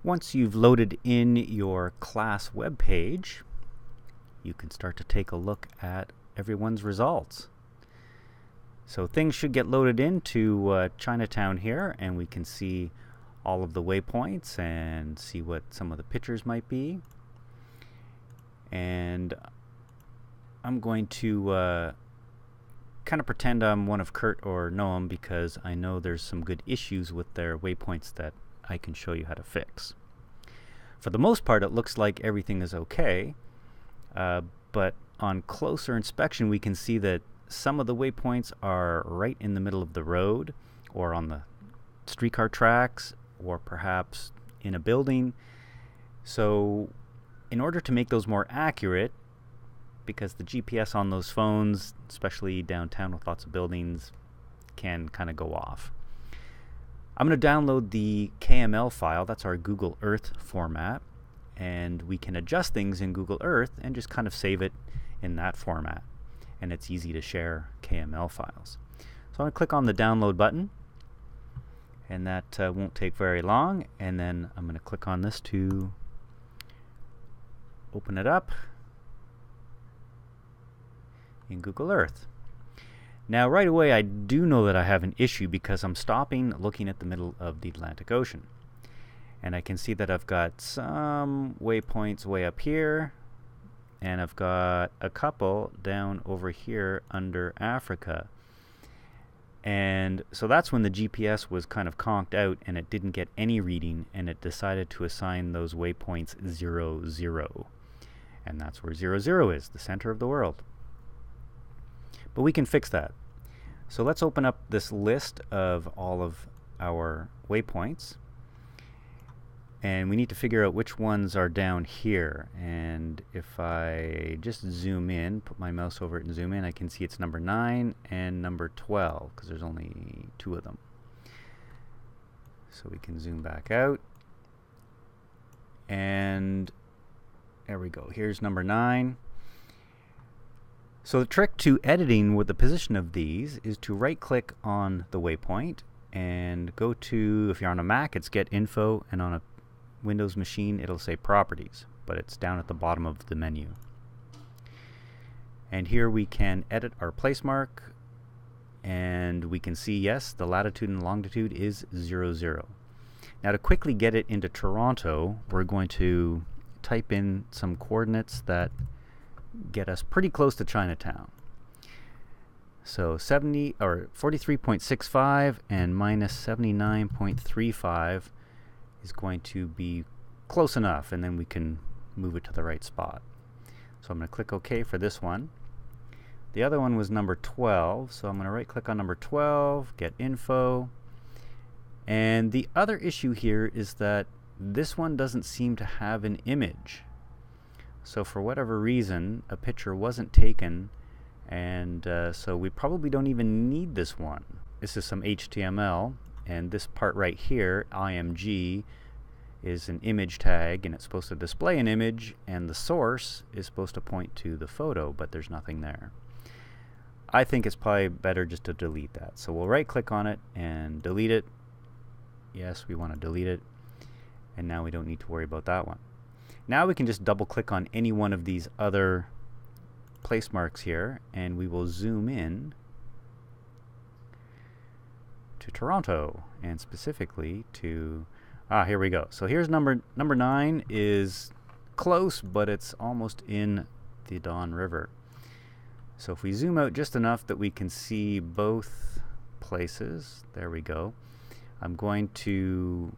Once you've loaded in your class web page, you can start to take a look at everyone's results. So things should get loaded into Chinatown here, and we can see all of the waypoints and see what some of the pictures might be. And I'm going to kind of pretend I'm one of Kurt or Noam, because I know there's some good issues with their waypoints that I can show you how to fix. For the most part, it looks like everything is okay, but on closer inspection we can see that some of the waypoints are right in the middle of the road, or on the streetcar tracks, or perhaps in a building. So in order to make those more accurate, because the GPS on those phones, especially downtown with lots of buildings, can kind of go off, I'm going to download the KML file. That's our Google Earth format, and we can adjust things in Google Earth and just kind of save it in that format, and it's easy to share KML files. So I'm going to click on the download button, and that won't take very long, and then I'm going to click on this to open it up in Google Earth. Now right away I do know that I have an issue, because I'm stopping looking at the middle of the Atlantic Ocean, and I can see that I've got some waypoints way up here, and I've got a couple down over here under Africa. And so that's when the GPS was kind of conked out and it didn't get any reading, and it decided to assign those waypoints 0, 0. And that's where 0, 0 is, the center of the world. But we can fix that. So let's open up this list of all of our waypoints, and we need to figure out which ones are down here. And if I just zoom in, put my mouse over it and zoom in, I can see it's number 9 and number 12, because there's only 2 of them. So we can zoom back out, and there we go. Here's number 9. So the trick to editing with the position of these is to right click on the waypoint and go to, if you're on a Mac, it's Get Info, and on a Windows machine it'll say Properties, but it's down at the bottom of the menu. And here we can edit our place mark, and we can see, yes, the latitude and longitude is 0, 0. Now to quickly get it into Toronto, we're going to type in some coordinates that get us pretty close to Chinatown. So 43.65 and minus 79.35 is going to be close enough, and then we can move it to the right spot. So I'm going to click OK for this one. The other one was number 12, so I'm going to right click on number 12, get info. And the other issue here is that this one doesn't seem to have an image. So for whatever reason, a picture wasn't taken, and so we probably don't even need this one. This is some HTML, and this part right here, IMG, is an image tag, and it's supposed to display an image, and the source is supposed to point to the photo, but there's nothing there. I think it's probably better just to delete that. So we'll right click on it and delete it. Yes, we want to delete it, and now we don't need to worry about that one. Now we can just double click on any one of these other place marks here, and we will zoom in to Toronto, and specifically to, here we go. So here's number 9 is close, but it's almost in the Don River. So if we zoom out just enough that we can see both places, there we go. I'm going to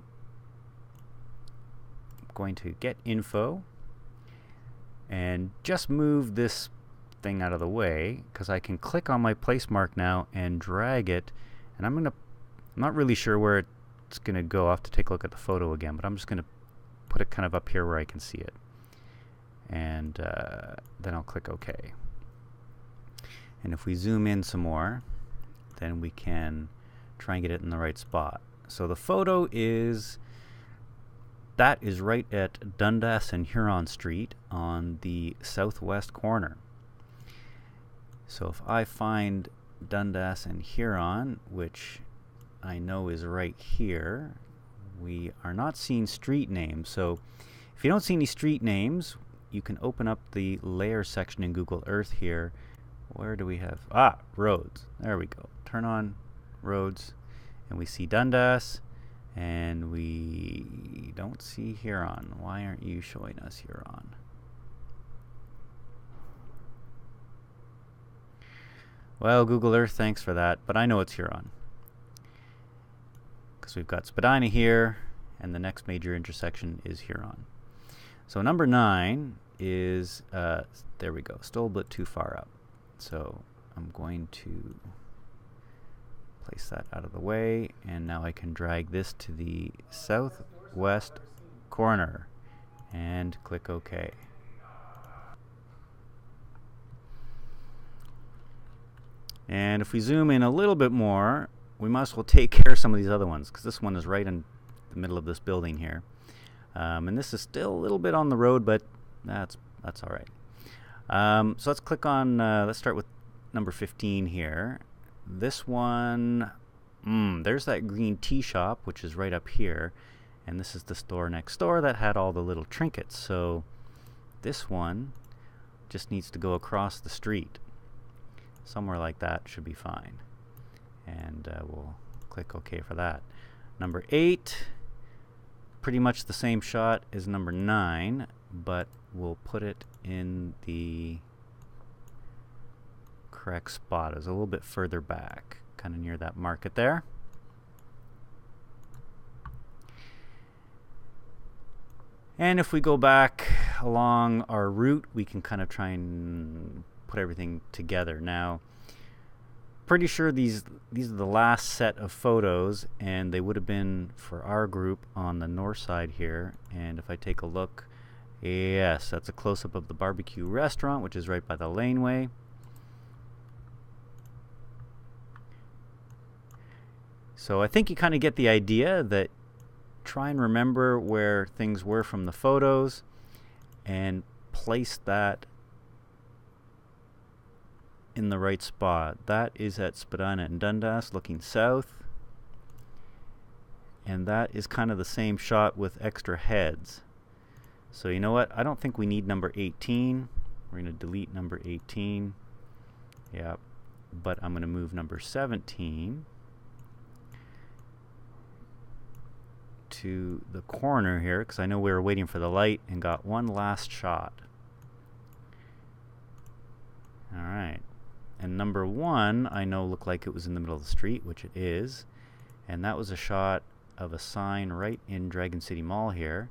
get info and just move this thing out of the way, because I can click on my place mark now and drag it, and I'm not really sure where it's gonna go. I'll have to take a look at the photo again, but I'm just gonna put it kind of up here where I can see it, and then I'll click OK. And if we zoom in some more, then we can try and get it in the right spot. So the photo is right at Dundas and Huron Street on the southwest corner. So if I find Dundas and Huron, which I know is right here, we are not seeing street names. So if you don't see any street names, you can open up the layer section in Google Earth here. Where do we have? Roads. There we go. Turn on roads, and we see Dundas, and we don't see Huron. Why aren't you showing us Huron? Well, Google Earth, thanks for that, but I know it's Huron. Because we've got Spadina here, and the next major intersection is Huron. So number 9 is, there we go, still a bit too far up. So I'm going to place that out of the way, and now I can drag this to the southwest corner and click OK. And if we zoom in a little bit more, we might as well take care of some of these other ones, because this one is right in the middle of this building here. And this is still a little bit on the road, but that's all right. So let's click on, let's start with number 15 here. This one, there's that green tea shop, which is right up here. And this is the store next door that had all the little trinkets. So this one just needs to go across the street. Somewhere like that should be fine. And we'll click OK for that. Number 8, pretty much the same shot as number 9, but we'll put it in the correct spot. It's a little bit further back, kind of near that market there. And if we go back along our route, we can kind of try and put everything together. Now, pretty sure these are the last set of photos, and they would have been for our group on the north side here. And if I take a look, yes, that's a close-up of the barbecue restaurant, which is right by the laneway. So I think you kind of get the idea that try and remember where things were from the photos and place that in the right spot. That is at Spadina and Dundas looking south, and that is kind of the same shot with extra heads. So you know what, I don't think we need number 18. We're going to delete number 18. Yeah, but I'm going to move number 17 to the corner here, because I know we were waiting for the light and got one last shot. Alright, and number 1 I know looked like it was in the middle of the street, which it is, and that was a shot of a sign right in Dragon City Mall here.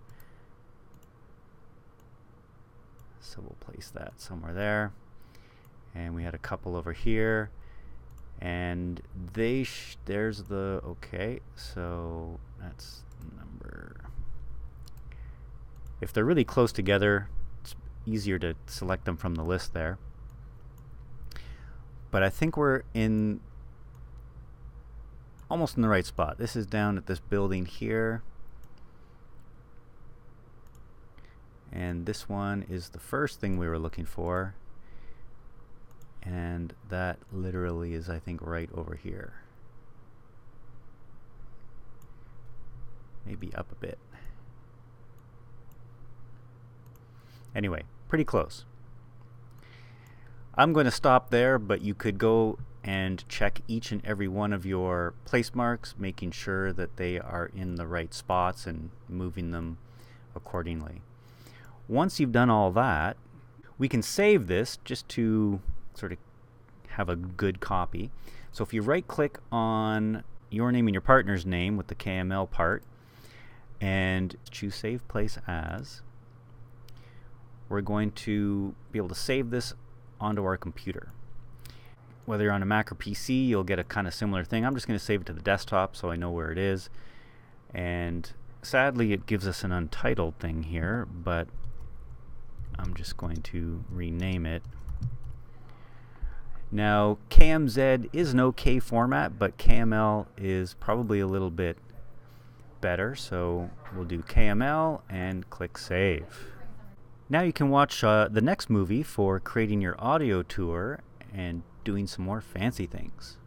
So we'll place that somewhere there. And we had a couple over here, and there's the, okay, so that's number, if they're really close together, it's easier to select them from the list there. But I think we're in almost in the right spot. This is down at this building here, and this one is the first thing we were looking for, and that literally is, I think, right over here. Maybe up a bit. Anyway, pretty close. I'm going to stop there, but you could go and check each and every one of your place marks, making sure that they are in the right spots and moving them accordingly. Once you've done all that, we can save this just to sort of have a good copy. So if you right-click on your name and your partner's name with the KML part and choose Save Place As, we're going to be able to save this onto our computer. Whether you're on a Mac or PC, you'll get a kind of similar thing. I'm just going to save it to the desktop so I know where it is. And sadly, it gives us an untitled thing here, but I'm just going to rename it. Now, KMZ is an OK format, but KML is probably a little bit better, so we'll do KML and click Save. Now you can watch the next movie for creating your audio tour and doing some more fancy things.